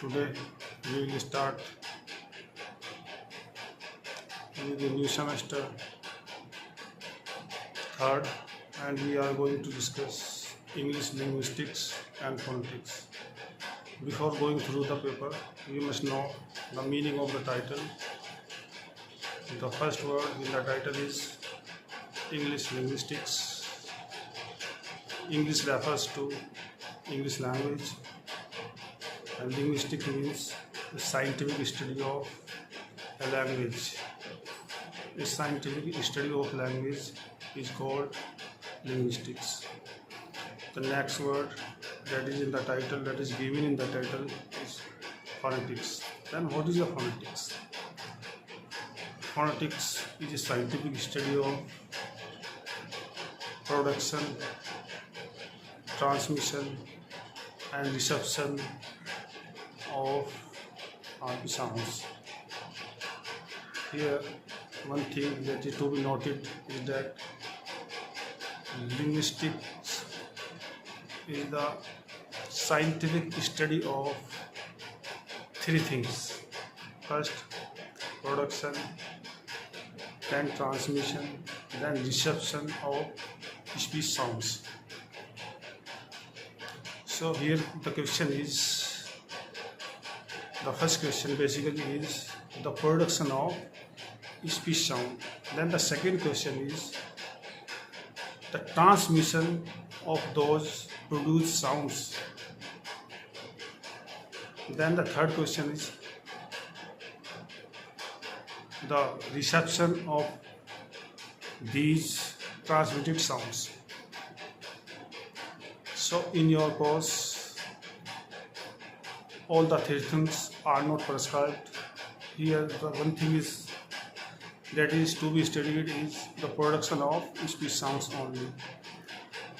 Today we will start with the new semester third, and we are going to discuss English linguistics and phonetics. Before going through the paper, we must know the meaning of the title. The first word in the title is English linguistics. English refers to English language, and linguistic means the scientific study of a language. A scientific study of language is called linguistics. The next word that is in the title, that is given in the title, is phonetics. Then what is the phonetics? Phonetics is a scientific study of production, transmission and reception of sounds. Here one thing that is to be noted is that linguistics is the scientific study of three things. First, production, then transmission, then reception of speech sounds. So here the question is, the first question basically is the production of speech sound. Then the second question is the transmission of those produced sounds. Then the third question is the reception of these transmitted sounds. So in your course, all the three things are not prescribed. Here the one thing is that is to be studied is the production of speech sounds only.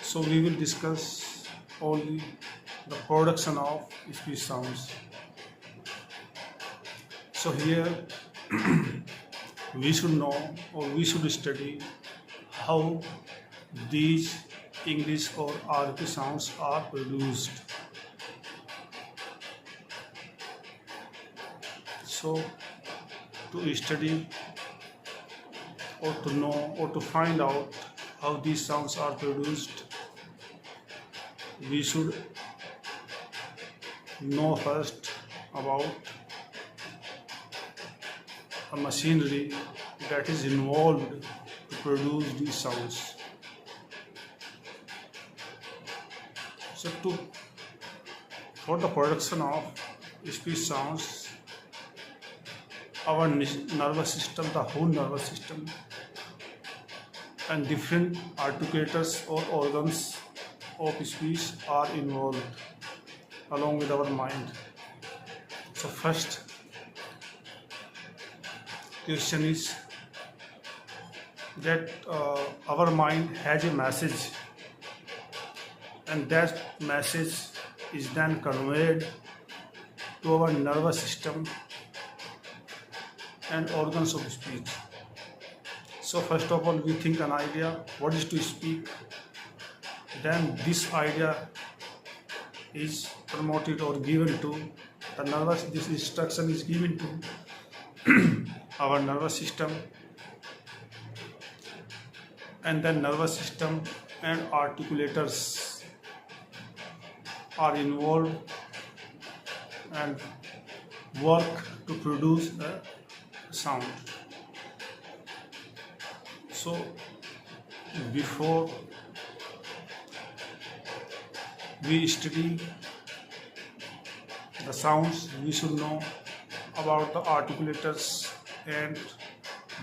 So we will discuss only the production of speech sounds. So here we should know, or we should study how these English or RP sounds are produced. So to study or to know or to find out how these sounds are produced, we should know first about a machinery that is involved to produce these sounds. So for the production of speech sounds, our nervous system, the whole nervous system, and different articulators or organs of speech are involved along with our mind. So first question is that our mind has a message, and that message is then conveyed to our nervous system and organs of speech. So first of all, we think an idea, what is to speak, then this idea is promoted or given to the nervous, this instruction is given to our nervous system, and then nervous system and articulators are involved and work to produce a sound. So before we study the sounds, we should know about the articulators and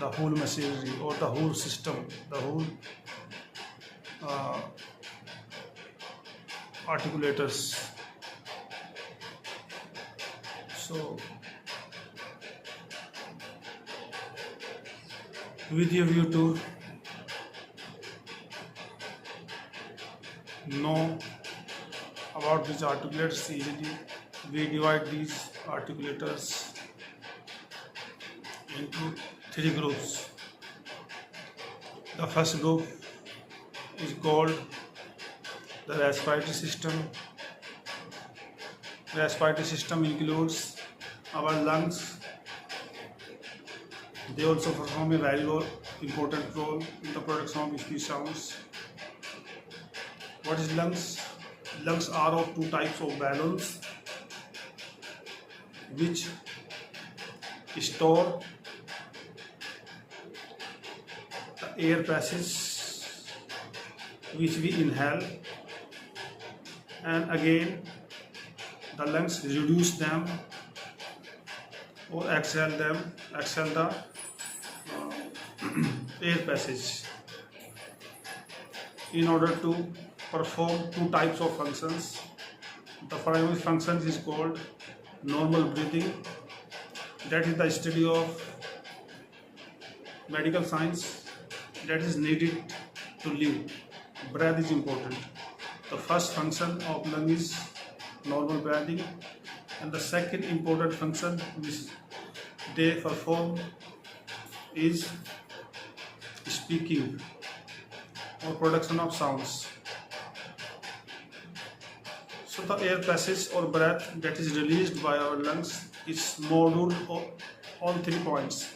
the whole machinery or the whole system, the whole articulators. So with a view to know about these articulators easily, we divide these articulators into three groups. The first group is called the respiratory system, Respiratory system includes our lungs. They also perform a very important role in the production of speech sounds. What is lungs? Lungs are of two types of balloons which store the air passes which we inhale, and again the lungs reduce them or exhale the air passage in order to perform two types of functions. The primary function is called normal breathing, that is the study of medical science that is needed to live. Breath is important. The first function of lung is normal breathing, and the second important function which they perform is speaking or production of sounds. So the air passage or breath that is released by our lungs is modeled on 3 points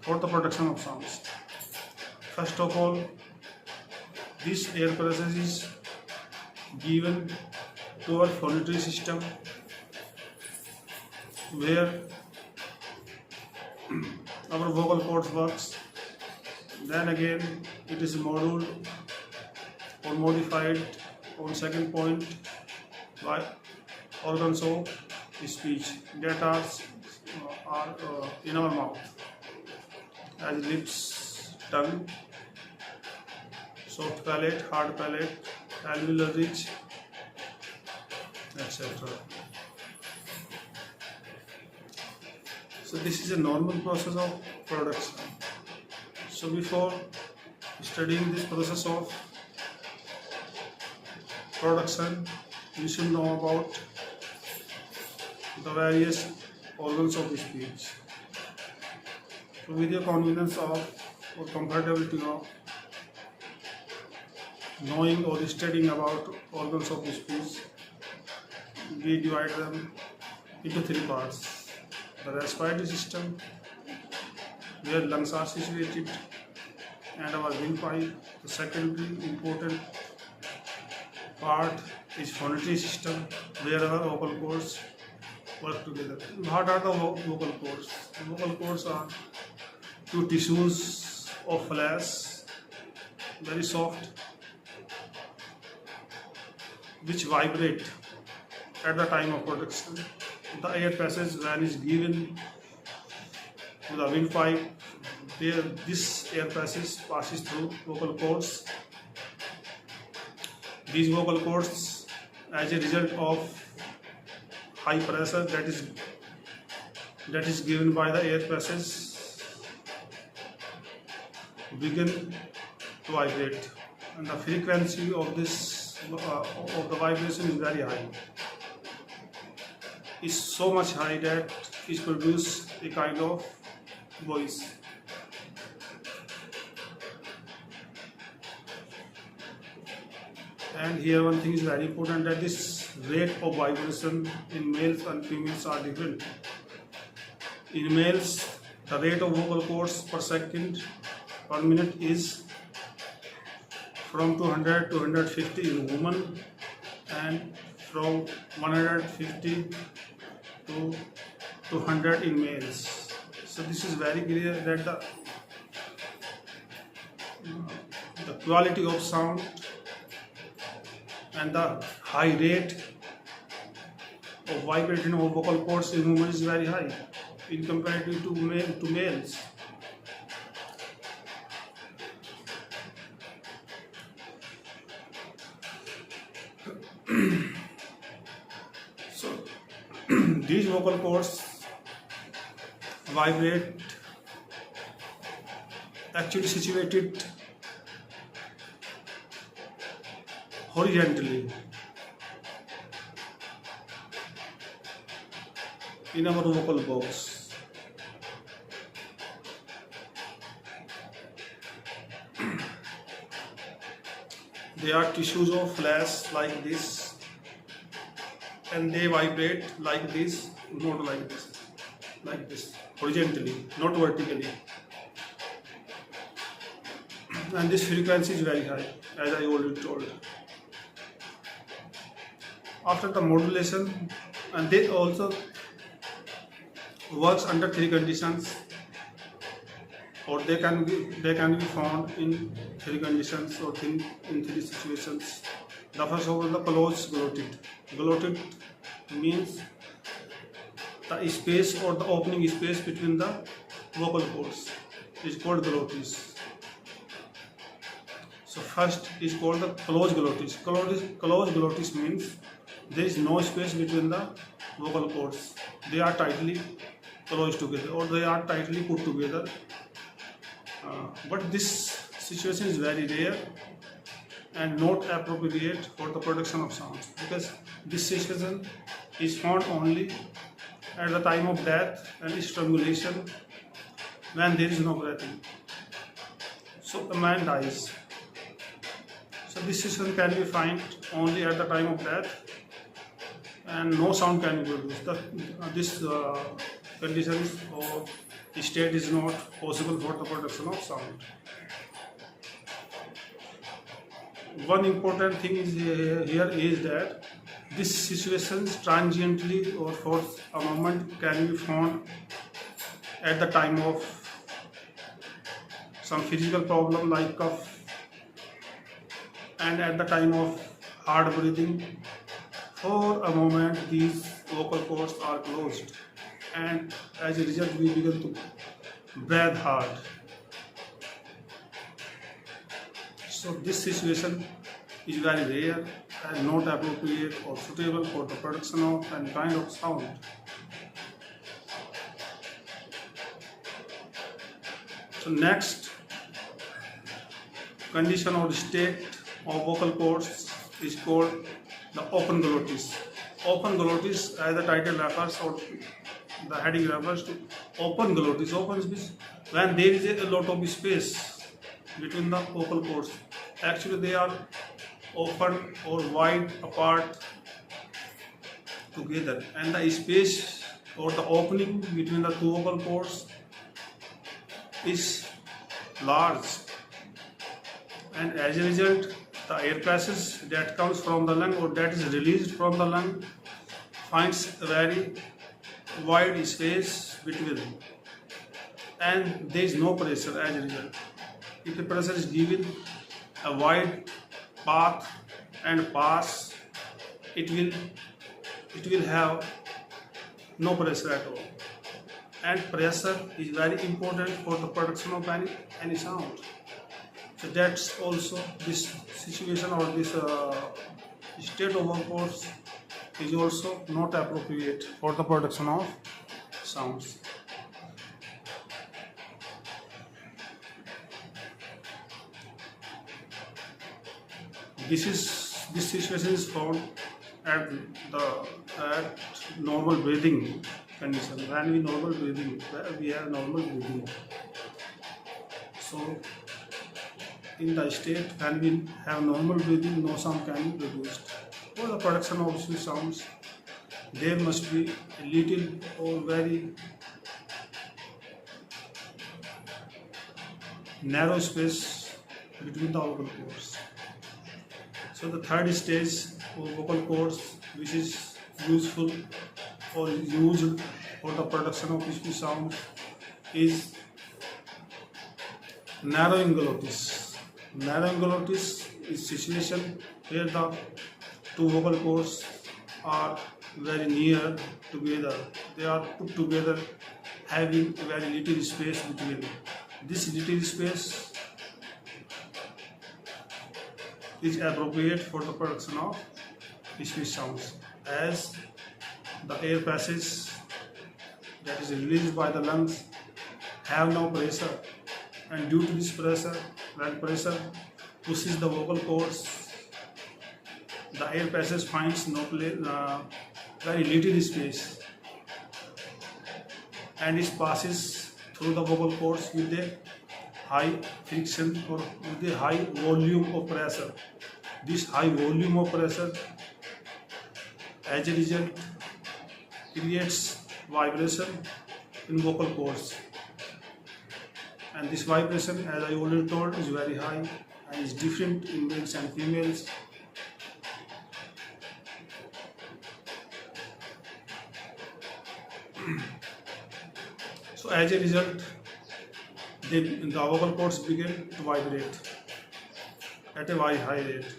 for the production of sounds. First of all, this air passage is given to our phonatory system, where our vocal cords works. Then again it is modeled or modified on second point by organs of speech that are in our mouth, as lips, tongue, soft palate, hard palate, alveolar ridge, etc. So this is a normal process of production. So before studying this process of production, you should know about the various organs of speech. So with your convenience of or comfortability of knowing or studying about organs of speech, we divide them into 3 parts. The respiratory system, where lungs are situated, and our windpipe. The secondary important part is phonatory system, where our vocal cords work together. What are the vocal cords? The vocal cords are 2 tissues of flesh, very soft, which vibrate at the time of production. The air passage, when is given to the windpipe, there this air passage passes through vocal cords. These vocal cords, as a result of high pressure that is given by the air passage, begin to vibrate, and the frequency of this of the vibration is very high. Is so much high that it produces a kind of voice. And here one thing is very important, that this rate of vibration in males and females are different. In males, the rate of vocal cords per second per minute is from 200 to 150 in women, and from 150 to 200 in males. So this is very clear that the quality of sound and the high rate of vibration of vocal cords in women is very high in comparative to males. So these vocal cords vibrate actually situated horizontally in our vocal box. They are tissues of flesh like this, and they vibrate like this, not like this, horizontally, not vertically. And this frequency is very high, as I already told. After the modulation, and they also works under three conditions, or they can be found in three conditions or in three situations. The first of all, the closed glottis. Glottis means the space or the opening space between the vocal cords is called glottis. So first is called the closed glottis. Closed glottis means there is no space between the vocal cords. They are tightly closed together, or they are tightly put together. But this situation is very rare and not appropriate for the production of sounds, because this situation is found only at the time of death and strangulation, when there is no breathing. So a man dies. So this situation can be found only at the time of death, and no sound can be produced. This conditions or state is not possible for the production of sound. One important thing is here is that this situation transiently or for a moment can be found at the time of some physical problem like cough, and at the time of hard breathing. For a moment these vocal cords are closed, and as a result we begin to breathe hard. So this situation is very rare and not appropriate or suitable for the production of any kind of sound. So next condition or state of vocal cords is called the open glottis. Open glottis, as the title refers or the heading refers to, open glottis. Open means when there is a lot of space between the vocal cords. Actually they are open or wide apart together, and the space or the opening between the two vocal cords is large, and as a result the air passage that comes from the lung or that is released from the lung finds a very wide space between, and there is no pressure as a result. If the pressure is given a wide path and pass, it will have no pressure at all. And pressure is very important for the production of any sound. So that's also this situation or this state of vocal cords is also not appropriate for the production of sounds. This situation is found at normal breathing condition. When we have normal breathing. So in the state when we have normal breathing, no sound can be produced. For the production of these sounds, there must be a little or very narrow space between the vocal cords. So the third stage of vocal cords, which is useful or used for the production of speech sound, is narrowing glottis. Narrowing glottis is situation where the two vocal cords are very near together. They are put together having a very little space between. This little space is appropriate for the production of speech sounds, as the air passage that is released by the lungs have no pressure, and due to this pressure, when pressure pushes the vocal cords, the air passage finds very little space, and it passes through the vocal cords with a high friction or with a high volume of pressure. This high volume of pressure As a result, creates vibration in vocal cords, and this vibration, as I already told, is very high and is different in males and females. So as a result, the vocal cords begin to vibrate at a very high rate,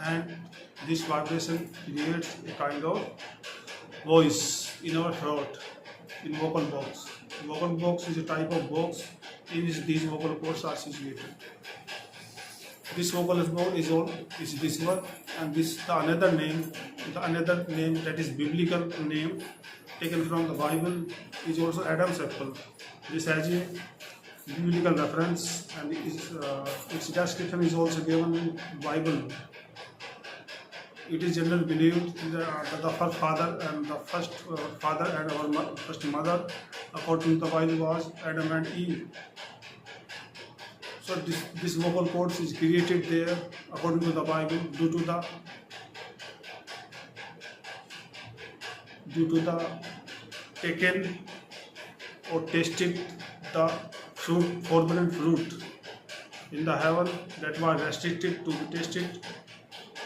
and this vibration creates a kind of voice in our throat, in vocal box. Vocal box is a type of box in which these vocal cords are situated. This vocal box is this one, and this the another name that is biblical name taken from the Bible is also Adam's apple. This has a biblical reference, and its description is also given in Bible. It is generally believed that the first father and our first mother, according to the Bible, was Adam and Eve. So this vocal cords is created there, according to the Bible, due to the taken or tasted the forbidden fruit in the heaven that was restricted to be tasted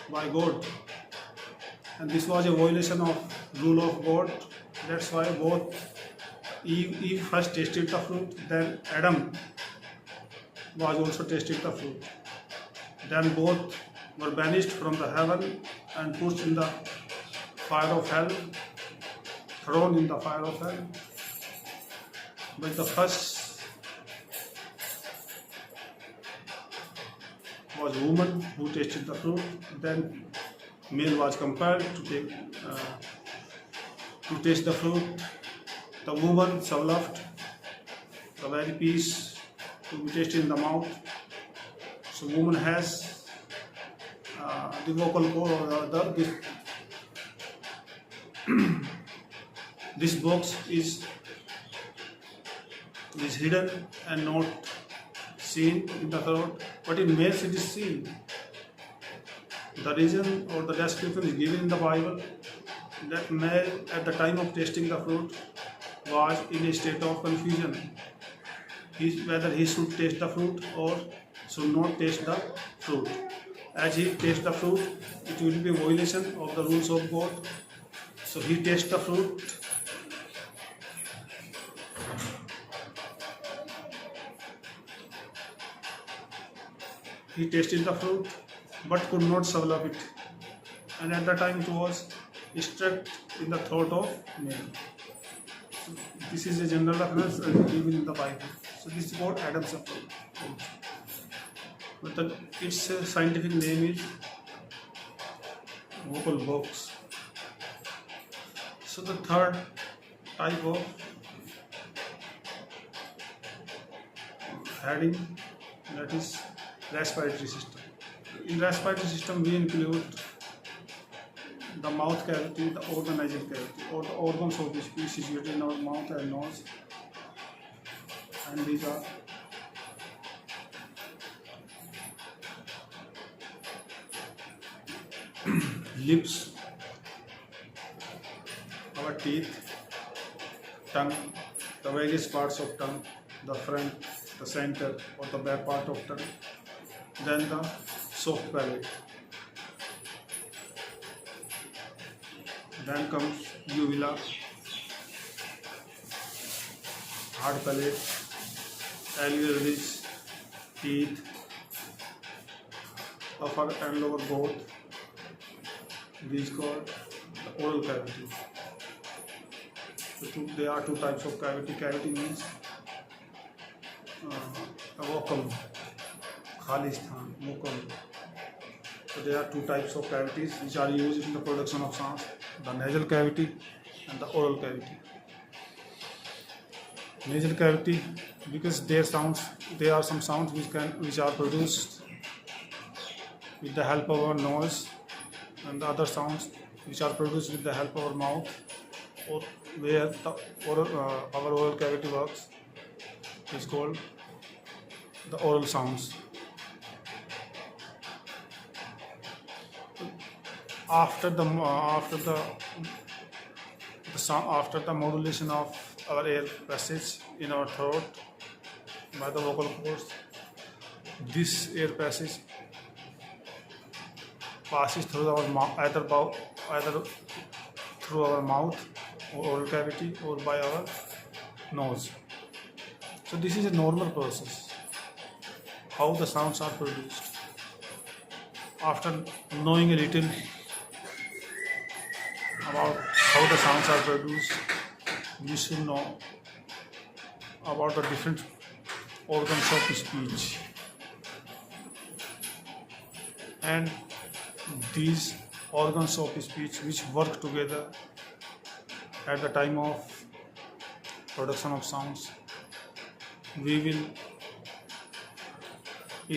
by God, and this was a violation of rule of God. That's why both Eve first tasted the fruit, then Adam was also tasted the fruit. Then both were banished from the heaven and pushed in the fire of hell, thrown in the fire of hell. But the first was woman who tasted the fruit. Then male was compelled to taste the fruit. The woman swallowed the very piece to be tasted in the mouth. So woman has the vocal cord, this box is hidden and not seen in the throat, but in males it is seen. The reason or the description is given in the Bible that male at the time of tasting the fruit was in a state of confusion, whether he should taste the fruit or should not taste the fruit. As he tastes the fruit, it will be a violation of the rules of God. So he tastes the fruit. He tasted the fruit but could not swallow it, and at the time it was stuck in the throat of male. So this is a general reference given in the Bible. So this is called Adam's apple. But its scientific name is vocal box. So the third type of heading, that is respiratory system. In respiratory system we include the mouth cavity, the nasal cavity, or the organs of the speech situated in our mouth and nose, and these are lips, our teeth, tongue, the various parts of tongue, the front, the center or the back part of tongue, then the soft palate. Then comes uvula, hard palate, alveolar ridge, teeth, upper and lower both. These called the oral cavity. So there are two types of cavity. Cavity means a vacuum, khali sthan, mukum. So there are two types of cavities which are used in the production of sounds: the nasal cavity and the oral cavity. Nasal cavity, because there are some sounds which are produced with the help of our nose, and the other sounds which are produced with the help of our mouth, or where our oral cavity works is called the oral sounds. after the modulation of our air passage in our throat by the vocal cords, this air passage passes through our mouth, either through our mouth or oral cavity or by our nose. So this is a normal process. How the sounds are produced. After knowing a little about how the sounds are produced, you should know about the different organs of speech. And these organs of speech which work together at the time of production of sounds, we will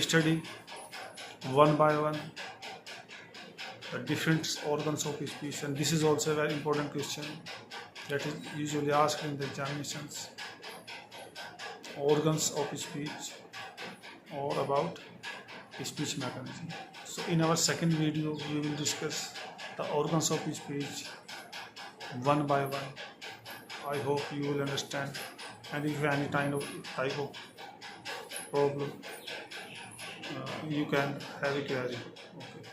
study one by one the different organs of speech, and this is also a very important question that is usually asked in the examinations. Organs of speech or about speech mechanism. So in our second video we will discuss the organs of speech one by one. I hope you will understand, and if any type of problem you can have a query. Okay.